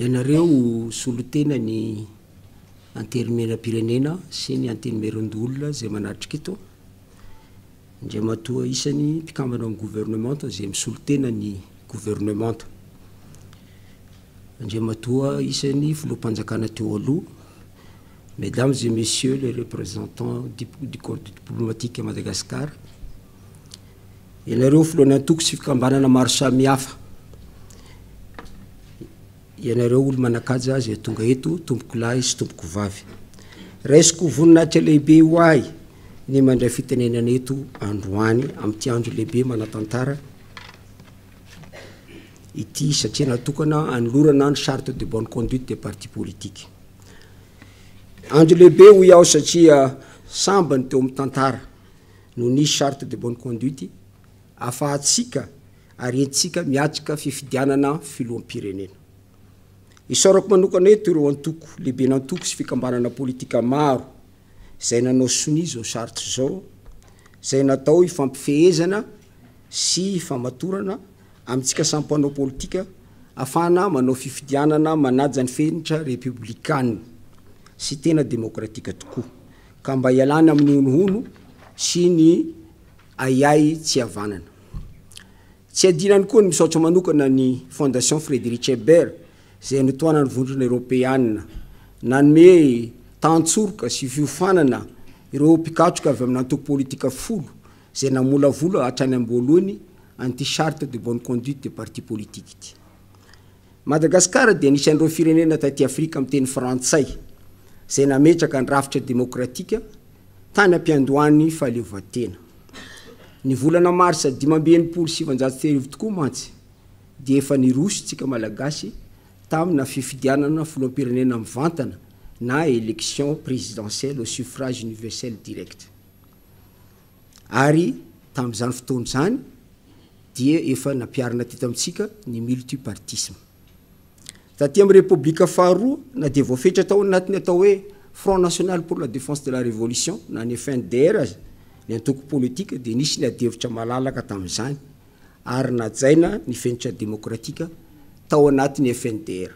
Ianareo solotena ny antenimieram-pirenena sy ny antenimeron-dolona zay manatrika eto. Ndray matoa isany mpikambana amin'ny gouvernement zay misolotena ny gouvernement. Ndray matoa isany filoham-panjakana teo aloha. Mesdames et messieurs les représentants du corps diplomatique à Madagascar. Ianareo filohan'ny antoko sy fikambanana maro samihafa. Ianareo olo manakaja zay tonga eto, tompoko lahy sy tompoko vavy. Raisiko voninahitra lehibe ho ahy ny mandray fitenenana eto androany amin'ity andro lehibe manatantara ity satria natokana anolorana ny charte de bonne conduite des partis politiques. Andro lehibe ho iaho satria sambany teo amin'ny tantara no nisy charte de bonne conduite afahatsika ary entsika miatrika fifidianana filoham-pirenena. Isaorako manokana eto ireo antoko lehibe n'antoko sy fikambanana politika maro izay nanao soni zao charte zao, izay natao hifampifehezana sy hifamatorana amintsika samy mpanao politika afahana manao fifidianana manaja ny fenitra républicaine sy tena démocratique tokoa, ka mba ialana amin'ny honohono sy ny ayay tsy havanana. Tsy adinany koa ny misaotra manokana ny Fondation Frédéric Ebert zay nitoana ny vondrona européenne nanome tantsoroka sy fiofanana ireo mpikatroka avy amin'ny antoko politika folo zay namolavola hatrany am-boalohany anty charte de bonne conduite des partis politiques ity. Madagascar dia anisan'ireo firenena taty Afrika amin'ny teny frantsay zay nametraka ny rafitra démocratique tany ampiandohan'ny fahaleovan-tena. Ny volana marsa 2017 tokoa mantsy dia efa nirositsika malagasy tamina fifidianana filoham-pirenena mivantana na élection présidentielle au suffrage universel direct. Ary tamin'izany fotoana izany dia efa nampiarina teto amintsika ny multipartisme. Taty amin'ny république faharoa na dia voafetra tao anatiny atao hoe Front National pour la Défense de la Révolution na ny FNDR ny antoko politika dia nisy ny adevitra malalaka tamin'izany ary najaina ny fenitra démocratique tao anatiny FNDR.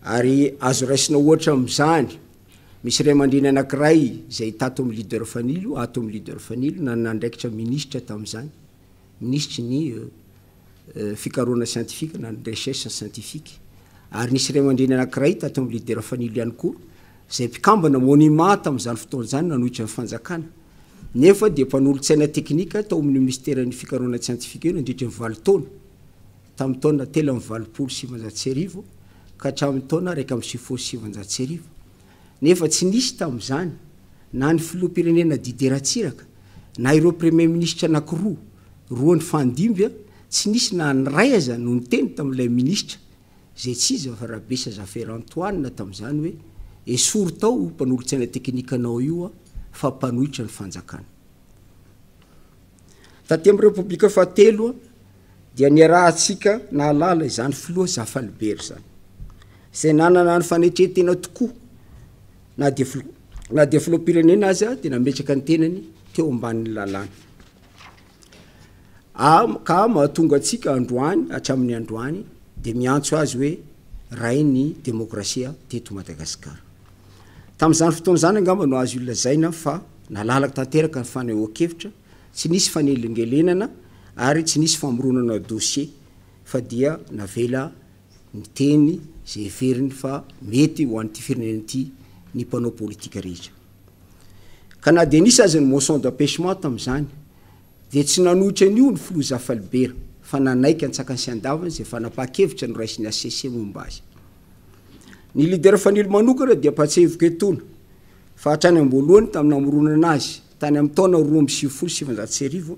Ary azo raisina ohatra amin'izany misy ray aman-dreny anankiray zay tato amin'ny leader Fanilo, ato amin'ny leader Fanilo na nandraikitra ministre tamin'izany, ministre ny fikarohana scientifique na ny recherche scientifique. Ary nisy ray aman-dreny anankiray tato amin'ny leader Fanilo ihany koa zay mpikambana monument tamin'izany fotoana izany nanohitra ny fanjakana. Nefa dia mpanolontsaina teknika tao amin'ny ministère ny fikarohana scientifique io nandritra ny 20 taona tamin'ny taona 320 ka hatramin'ny taona 107. Nefa tsy nisy tamin'izany na ny filoham-pirenena Dider Ratsiraka na ireo premier ministre anankiroa, roa ny fandimby tsy nisy na ny ray aza no niteny tamin'ilay ministre zay tsy izy fa Rabesa Zafer Antoine tamin'izany hoe esory tao mpanolontsaina teknika anao io fa mpanohitra ny fanjakana. Taty amin'ny république fahatelo dia niarahantsika nahalala izany filoha Zafalibert zany izay nanana ny fanetretena tokoa na dia filoham-pirenena azy dia nametraka ny tenany teo ambanin'ny lalàna. Ka mahatonga antsika androany hatramin'ny androany dia miantso azy hoe ray ny démocratia teto Madagasikara. Tamin'izany fotoana izany angamba no azo ilazaina fa nalalaka tanteraka ny fanehoan-kevitra, tsy nisy fanelingelenana ary tsy nisy famoronana dossier fa dia navela ny teny zay heveriny fa mety ho an'ity firenena ity ny mpanao politika rehetra. Ka na dia nisy azy ny motion d'empêchement tamin'izany dia tsy nanohitra an'io ny filoha Zafalibert fa nanaiky an-tsakany sy andavany zay fanapahan-kevitra no raisiny ACC momba azy. Ny leader Fanilo manokana dia mpatsehivika etona fa hatrany am-boalohany tamin'ny namoronana azy tany amin'ny taona 2017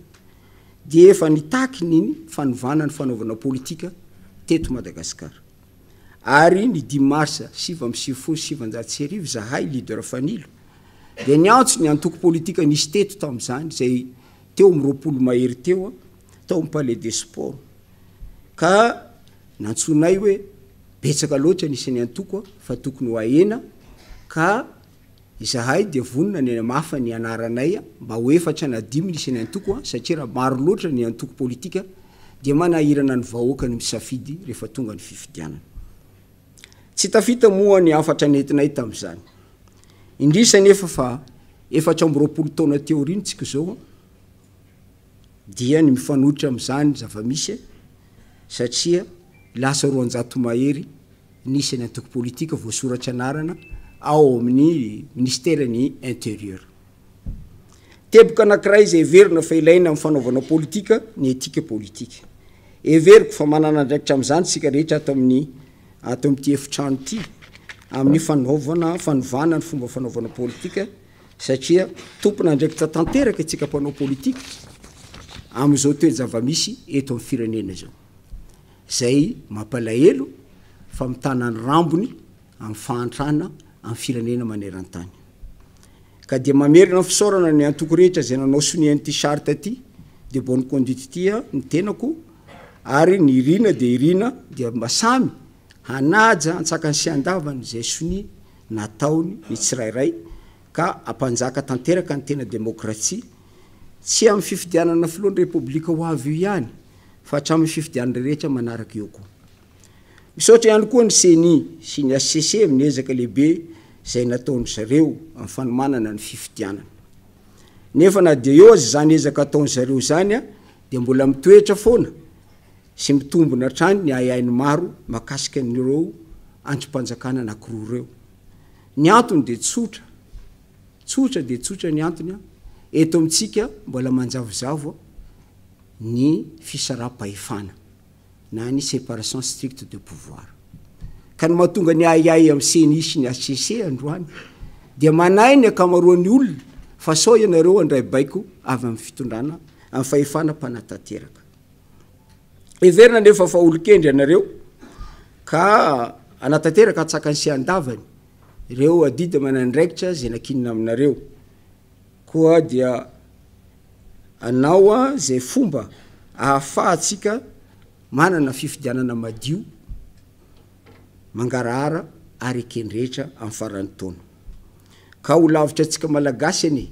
dia efa nitaky niny fanovana ny fanaovana politika teto Madagasikara. Ary ny 10 marsa 2017 zahay leader Fanilo dia niantso ny antoko politika nisy teto tamin'izany zay teo amin'ny 20 mahery teo tao amin'ny Palais des Sports ka nantsonay hoe betsaka loatra nisy ny antoko fa tokony ho ahena ka izahay dia vonona ny mafa ny anaranay mba ho efatra na 10 nisy ny antoko satria raha maro loatra ny antoko politika dia manahirana ny vahoaka ny misafidy rehefa tonga ny fifidianana. tsy tafita moa ny afatra nentinay tamin'izany indrisa nefa fa efatra amby roapolo taona teorintsika zao dia ny mifanohitra amin'izany zava-misy satria lasa roanjato mahery nisy ny antoko politika voasoratra anarana ao amin'ny ministère ny intérieur teboka anankiray izay everina fa ilaina amin'ny fanaovana politika ny etika politika everiko fa manana andraikitra amin'izany sika rehetra ato amin'ity efitrano ity amin'ny fanovana ny fomba fanaovana politika satria tompona andraikitra tanteraka itsika mpanao politika amin'izao toe-java-misy eto amin'ny firenena zao zay mampalahelo fa mitana ny rambony amin'ny fahantrana amin'ny firenena maneran-tany ka dia mamerina ny fisaorana ny antoko rehetra zay nanao sonian'ity charte ty de bonne conduite tia ny tenako ary ny irina de irina dia masamy hanaja antsakany sy andavany zay soni nataony ny tsirairay ka ampanjaka tanteraka ny tena demokrasia tsy amin'ny fifidianana filohan'ny republika ho avy io ihany fa hatramin'ny fifidianana rehetra manaraka eo koa misaotra ihany koa ny CENI sy ny HCC amin'ny ezaka lehibe zay nataony zareo amin'ny fanomanana ny fifidianana nefa na dia eo azy zany ezaka ataony zareo zany dia mbola mitoetra foana sy mitombona hatrany ny ahiainy maro makasika an'ireo androm-panjakana anankiroa ireo ny antony dia tsotra ny antony eto amintsika mbola manjavozavo ny fisaraha-pahefana na ny séparation stricte de pouvoir ka ny mahatonga ny ahiahy amin'ny CENI sy ny HCC androany dia manay ny akamaroan'ny olona fa sao ianareo andray baiko avy amin'ny fitondrana amin'ny fahefana mpanatanteraka everina nefa fa olo-kendry ianareo ka anatanteraka atsakany sy andavany ireo adida manandraikitra zay nakinina aminareo koa dia anao zay fomba ahafahatsika manana fifidianana madio mangarahara ary ekendrehetra amin'ny faran'ny taona ka ho lavitra antsika malagasy any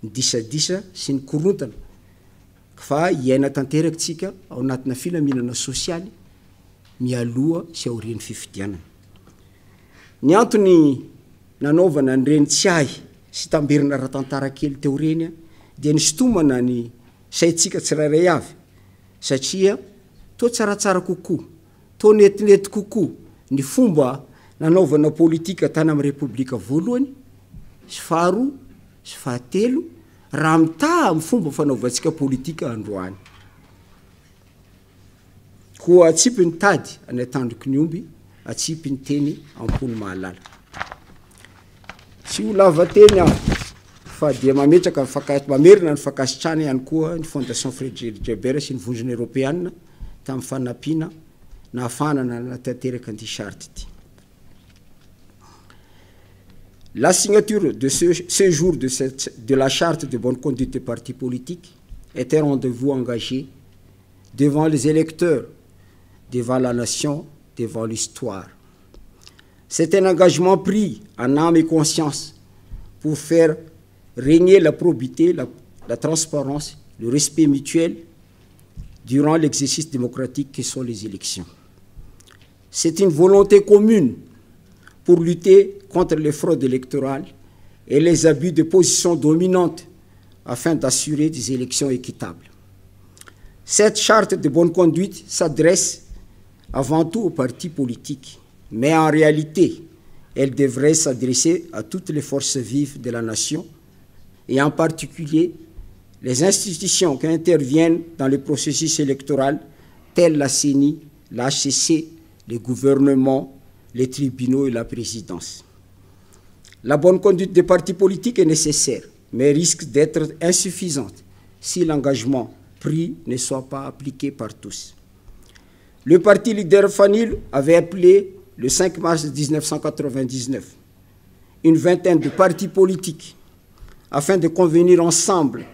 ny disadisa sy ny korontana fa iaina tanteraka tsika ao anatina filaminana sosialy mialoha sy aorian'ny fifidianana ny antony nanaovana nyreny tsy ahy sy tamberina raha tantara kely teo reny dia ny sitomana ny saitsika tsirairay avy satria to tsaratsara kokoa to netinety kokoa ny fomba nanaovana politika tany amin'ny republika voalohany sy faharoa sy fahatelo raha mitaha amin'ny fomba fanaovantsika politika androany koa atsipy ny tady any atandroky ny omby atsipy ny teny ampony mahalala tsy ho lava teny aho fa dia mametraka mamerina ny fakasitrana ihany koa ny fondation Frédéric Drebert sy ny vondrona européenne tamin'ny fanampiana na hafanana natanteraka an'ity charte ity. La signature de ce jour de la charte de bonne conduite des partis politiques est un rendez-vous engagé devant les électeurs, devant la nation, devant l'histoire. C'est un engagement pris en âme et conscience pour faire régner la probité, la transparence, le respect mutuel durant l'exercice démocratique que sont les élections. C'est une volonté commune pour lutter contre les fraudes électorales et les abus de position dominante afin d'assurer des élections équitables. Cette charte de bonne conduite s'adresse avant tout aux partis politiques, mais en réalité, elle devrait s'adresser à toutes les forces vives de la nation et en particulier les institutions qui interviennent dans le processus électoral telles la CENI, la HCC, les gouvernements, les tribunaux et la présidence. La bonne conduite des partis politiques est nécessaire, mais risque d'être insuffisante si l'engagement pris ne soit pas appliqué par tous. Le parti leader Fanil avait appelé le 5 mars 1999 une vingtaine de partis politiques afin de convenir ensemble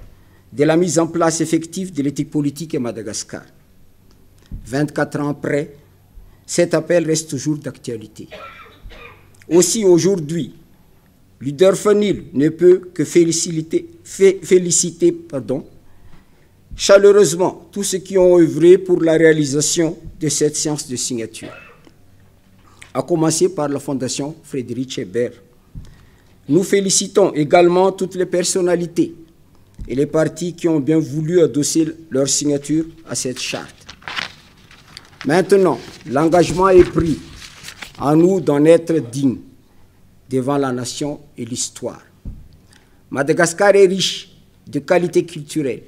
de la mise en place effective de l'éthique politique à Madagascar. 24 ans après, cet appel reste toujours d'actualité. Aussi aujourd'hui, leader Fanil ne peut que féliciter chaleureusement tous ceux qui ont œuvré pour la réalisation de cette séance de signature. à commencer par la Fondation Frédéric Ebert. Nous félicitons également toutes les personnalités et les partis qui ont bien voulu adosser leur signature à cette charte. Maintenant, l'engagement est pris, à nous d'en être dignes devant la nation et l'histoire. Madagascar est riche de qualités culturelles,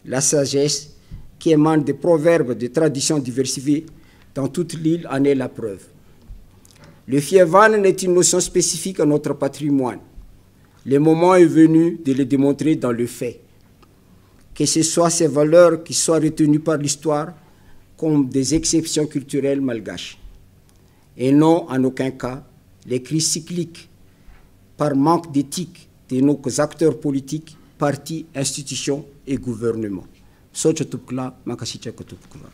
la sagesse qui émane des proverbes, des traditions diversifiées dans toute l'île en est la preuve. Le Fievan est une notion spécifique à notre patrimoine. Le moment est venu de le démontrer dans le fait. Que ce soit ces valeurs qui soient retenues par l'histoire comme des exceptions culturelles malgaches. Et non, en aucun cas, les crises cycliques par manque d'éthique de nos acteurs politiques, partis, institutions et gouvernements. Socha Tupkla, Makasicha Kutupkla.